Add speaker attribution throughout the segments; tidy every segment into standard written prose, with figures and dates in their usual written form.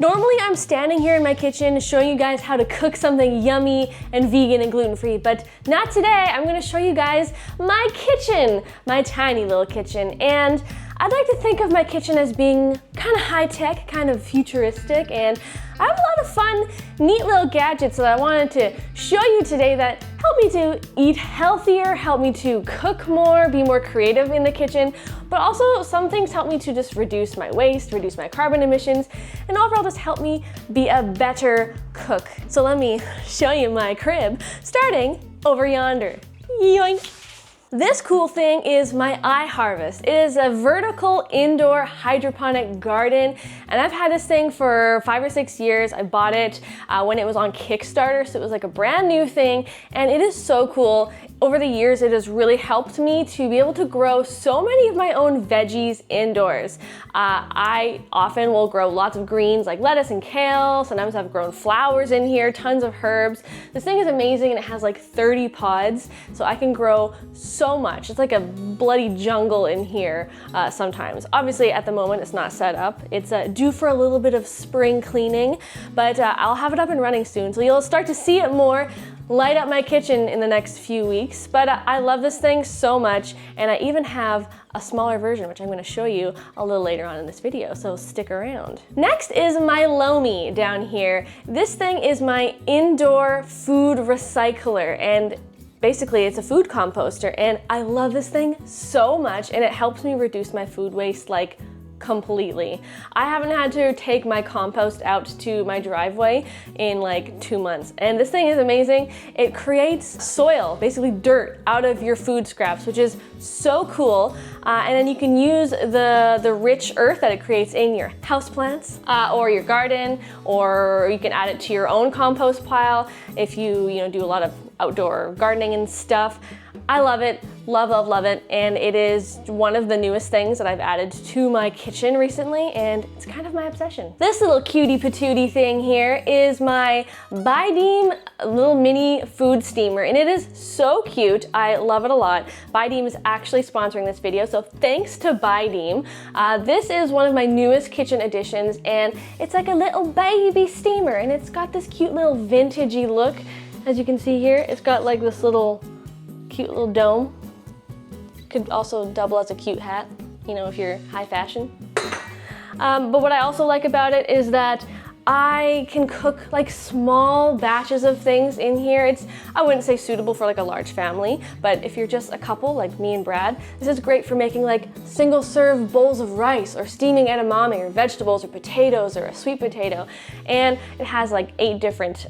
Speaker 1: Normally I'm standing here in my kitchen showing you guys how to cook something yummy and vegan and gluten-free, but not today. I'm gonna show you guys my kitchen, my tiny little kitchen. And I'd like to think of my kitchen as being kind of high-tech, kind of futuristic, and I have a lot of fun, neat little gadgets that I wanted to show you today that help me to eat healthier, help me to cook more, be more creative in the kitchen, but also some things help me to just reduce my waste, reduce my carbon emissions, and overall just help me be a better cook. So let me show you my crib, starting over yonder. Yoink! This cool thing is my iHarvest. It is a vertical indoor hydroponic garden, and I've had this thing for 5 or 6 years. I bought it when it was on Kickstarter, so it was like a brand new thing, and it is so cool. Over the years, it has really helped me to be able to grow so many of my own veggies indoors. I often will grow lots of greens like lettuce and kale. Sometimes I've grown flowers in here, tons of herbs. This thing is amazing, and it has like 30 pods, so I can grow so much. It's like a bloody jungle in here sometimes. Obviously, at the moment, it's not set up. It's due for a little bit of spring cleaning, but I'll have it up and running soon, so you'll start to see it more light up my kitchen in the next few weeks. But I love this thing so much, and I even have a smaller version, which I'm going to show you a little later on in this video, so stick around. Next is my Lomi down here. This thing is my indoor food recycler, and basically it's a food composter, and I love this thing so much, and it helps me reduce my food waste like completely. I haven't had to take my compost out to my driveway in like 2 months, and this thing is amazing. It creates soil, basically dirt, out of your food scraps, which is so cool. And then you can use the rich earth that it creates in your houseplants or your garden, or you can add it to your own compost pile if you do a lot of outdoor gardening and stuff. I love it, love, love, love it, and it is one of the newest things that I've added to my kitchen recently, and it's kind of my obsession. This little cutie patootie thing here is my Buydeem little mini food steamer, and it is so cute. I love it a lot. Buydeem is actually sponsoring this video, so thanks to Buydeem. This is one of my newest kitchen additions, and it's like a little baby steamer, and it's got this cute little vintagey look. As you can see here, it's got like this cute little dome. Could also double as a cute hat, if you're high fashion. But what I also like about it is that I can cook like small batches of things in here. I wouldn't say suitable for like a large family, but if you're just a couple like me and Brad, this is great for making like single serve bowls of rice, or steaming edamame, or vegetables, or potatoes, or a sweet potato. And it has like 8 different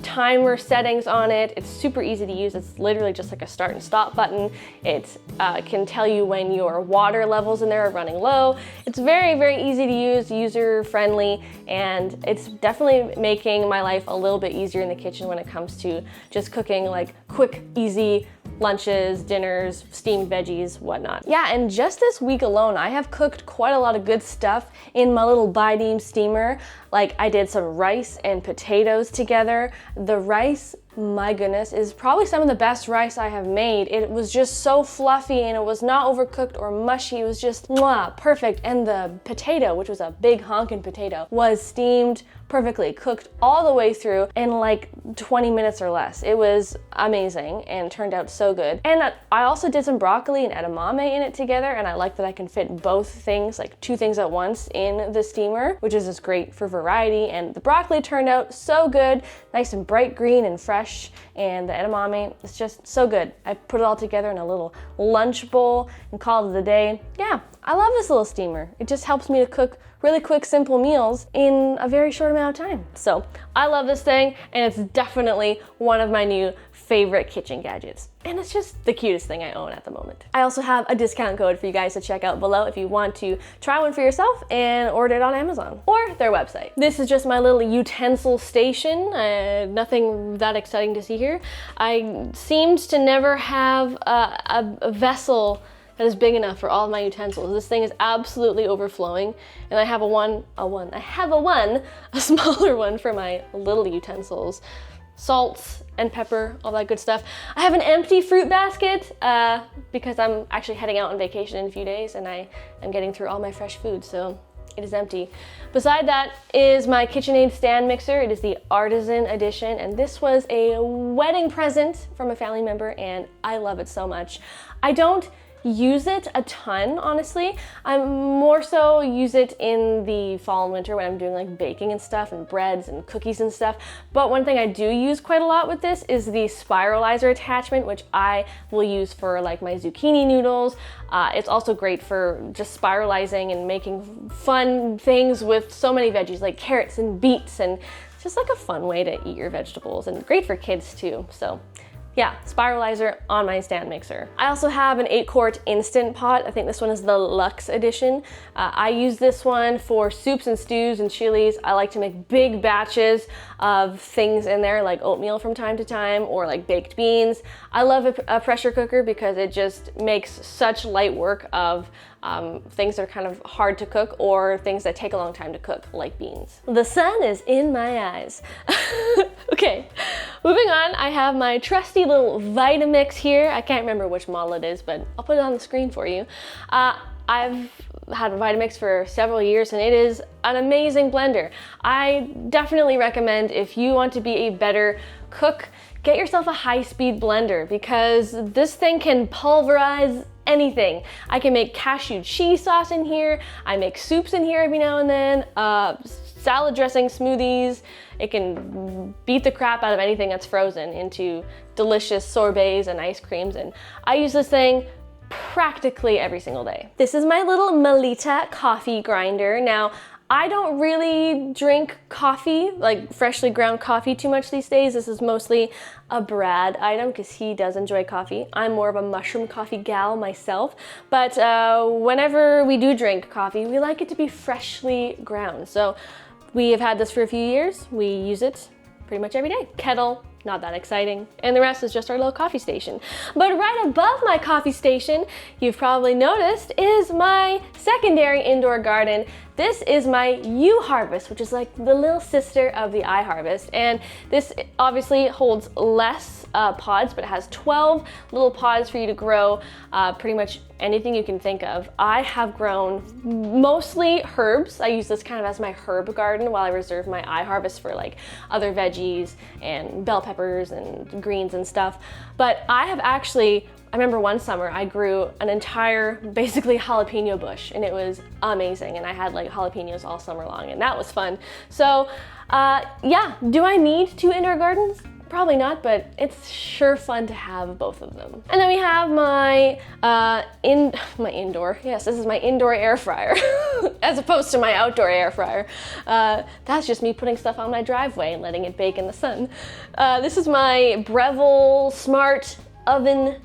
Speaker 1: timer settings on it. It's super easy to use. It's literally just like a start and stop button. It can tell you when your water levels in there are running low. It's very, very easy to use, user friendly, and it's definitely making my life a little bit easier in the kitchen when it comes to just cooking like quick, easy lunches, dinners, steamed veggies, whatnot. Yeah, and just this week alone, I have cooked quite a lot of good stuff in my little Buydeem steamer. Like, I did some rice and potatoes together. The rice, my goodness, is probably some of the best rice I have made. It was just so fluffy, and it was not overcooked or mushy. It was just mwah, perfect. And the potato, which was a big honkin' potato, was steamed perfectly, cooked all the way through in like 20 minutes or less. It was amazing and turned out so good. And I also did some broccoli and edamame in it together, and I like that I can fit both things, like 2 things at once, in the steamer, which is just great for variety. And the broccoli turned out so good, nice and bright green and fresh, and the edamame is just so good. I put it all together in a little lunch bowl and called it a day. Yeah, I love this little steamer. It just helps me to cook really quick, simple meals in a very short amount of time. So I love this thing, and it's definitely one of my new favorite kitchen gadgets. And it's just the cutest thing I own at the moment. I also have a discount code for you guys to check out below if you want to try one for yourself and order it on Amazon or their website. This is just my little utensil station. Nothing that exciting to see here. I seemed to never have a vessel that is big enough for all of my utensils. This thing is absolutely overflowing, and I have a smaller one for my little utensils. Salts and pepper, all that good stuff. I have an empty fruit basket because I'm actually heading out on vacation in a few days, and I am getting through all my fresh food, so it is empty. Beside that is my KitchenAid stand mixer. It is the Artisan edition, and this was a wedding present from a family member, and I love it so much. I don't use it a ton, honestly. I more so use it in the fall and winter when I'm doing like baking and stuff and breads and cookies and stuff. But one thing I do use quite a lot with this is the spiralizer attachment, which I will use for like my zucchini noodles. It's also great for just spiralizing and making fun things with so many veggies like carrots and beets, and it's just like a fun way to eat your vegetables, and great for kids too. So yeah, spiralizer on my stand mixer. I also have an 8-quart Instant Pot. I think this one is the Luxe edition. I use this one for soups and stews and chilies. I like to make big batches of things in there, like oatmeal from time to time, or like baked beans. I love a pressure cooker because it just makes such light work of things that are kind of hard to cook or things that take a long time to cook, like beans. The sun is in my eyes. Okay, moving on, I have my trusty little Vitamix here. I can't remember which model it is, but I'll put it on the screen for you. I've had a Vitamix for several years, and it is an amazing blender. I definitely recommend, if you want to be a better cook, get yourself a high-speed blender, because this thing can pulverize anything. I can make cashew cheese sauce in here. I make soups in here every now and then. Salad dressing, smoothies. It can beat the crap out of anything that's frozen into delicious sorbets and ice creams. And I use this thing practically every single day. This is my little Melita coffee grinder. Now, I don't really drink coffee, like freshly ground coffee, too much these days. This is mostly a Brad item because he does enjoy coffee. I'm more of a mushroom coffee gal myself, but whenever we do drink coffee, we like it to be freshly ground. So we have had this for a few years. We use it pretty much every day. Kettle, not that exciting. And the rest is just our little coffee station. But right above my coffee station, you've probably noticed, is my secondary indoor garden. This is my U-Harvest, which is like the little sister of the iHarvest. And this obviously holds less pods, but it has 12 little pods for you to grow pretty much anything you can think of. I have grown mostly herbs. I use this kind of as my herb garden while I reserve my iHarvest for like other veggies and bell peppers and greens and stuff. But I have actually, I remember one summer I grew an entire basically jalapeno bush, and it was amazing, and I had like jalapenos all summer long, and that was fun. So yeah, do I need 2 indoor gardens? Probably not, but it's sure fun to have both of them. And then we have my indoor, yes, this is my indoor air fryer, as opposed to my outdoor air fryer. That's just me putting stuff on my driveway and letting it bake in the sun. This is my Breville Smart Oven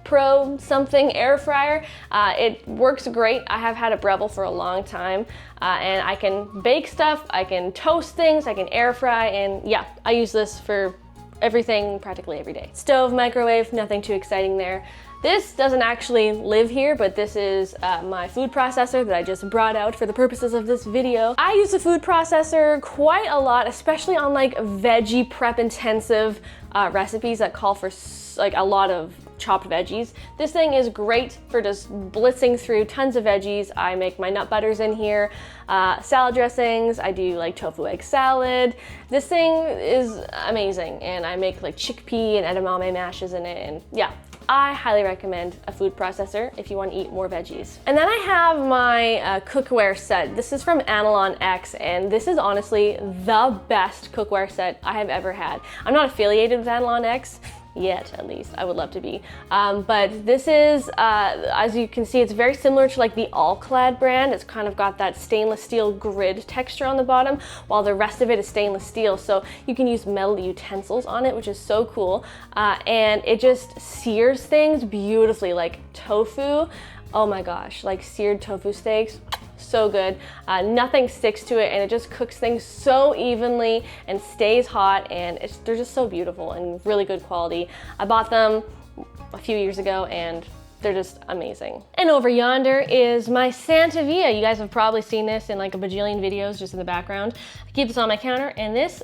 Speaker 1: Pro something air fryer. It works great. I have had a Breville for a long time, and I can bake stuff, I can toast things, I can air fry, and yeah, I use this for everything practically every day. Stove, microwave, nothing too exciting there. This doesn't actually live here, but this is my food processor that I just brought out for the purposes of this video. I use a food processor quite a lot, especially on like veggie prep intensive recipes that call for like a lot of chopped veggies. This thing is great for just blitzing through tons of veggies. I make my nut butters in here, salad dressings, I do like tofu egg salad. This thing is amazing, and I make like chickpea and edamame mashes in it, and yeah, I highly recommend a food processor if you want to eat more veggies. And then I have my cookware set. This is from Analon X, and this is honestly the best cookware set I have ever had. I'm not affiliated with Analon X yet, at least. I would love to be. But this is, as you can see, it's very similar to like the All-Clad brand. It's kind of got that stainless steel grid texture on the bottom, while the rest of it is stainless steel. So you can use metal utensils on it, which is so cool. And it just sears things beautifully, like tofu. Oh my gosh, like seared tofu steaks. So good. Nothing sticks to it, and it just cooks things so evenly and stays hot, and they're just so beautiful and really good quality. I bought them a few years ago, and they're just amazing. And over yonder is my Santa Via. You guys have probably seen this in like a bajillion videos just in the background. I keep this on my counter, and this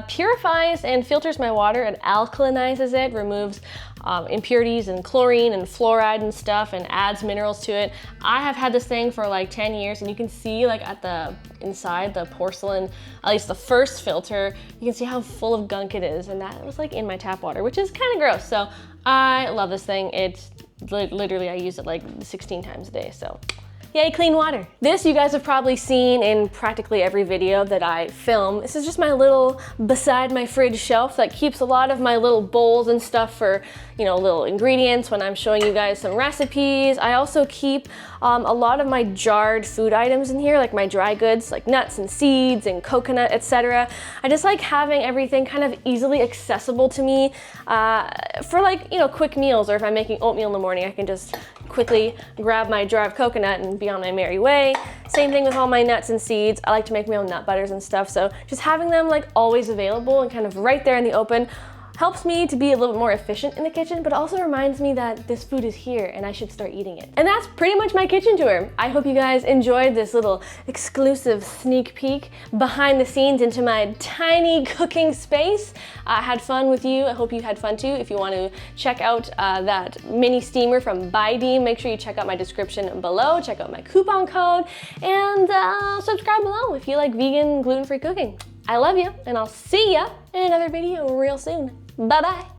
Speaker 1: purifies and filters my water. It alkalinizes it, removes impurities and chlorine and fluoride and stuff, and adds minerals to it. I have had this thing for like 10 years, and you can see like at the inside the porcelain, at least the first filter, you can see how full of gunk it is, and that was like in my tap water, which is kind of gross. So I love this thing. It's literally, I use it like 16 times a day, so yay, clean water. This you guys have probably seen in practically every video that I film. This is just my little beside my fridge shelf that keeps a lot of my little bowls and stuff for, you know, little ingredients when I'm showing you guys some recipes. I also keep a lot of my jarred food items in here, like my dry goods, like nuts and seeds and coconut, etc. I just like having everything kind of easily accessible to me for, like, you know, quick meals, or if I'm making oatmeal in the morning, I can just quickly grab my jar of coconut and be on my merry way. Same thing with all my nuts and seeds. I like to make my own nut butters and stuff, so just having them like always available and kind of right there in the open helps me to be a little bit more efficient in the kitchen, but also reminds me that this food is here and I should start eating it. And that's pretty much my kitchen tour. I hope you guys enjoyed this little exclusive sneak peek behind the scenes into my tiny cooking space. I had fun with you. I hope you had fun too. If you want to check out that mini steamer from Buydeem, make sure you check out my description below, check out my coupon code, and subscribe below if you like vegan, gluten-free cooking. I love you, and I'll see ya in another video real soon. Bye-bye.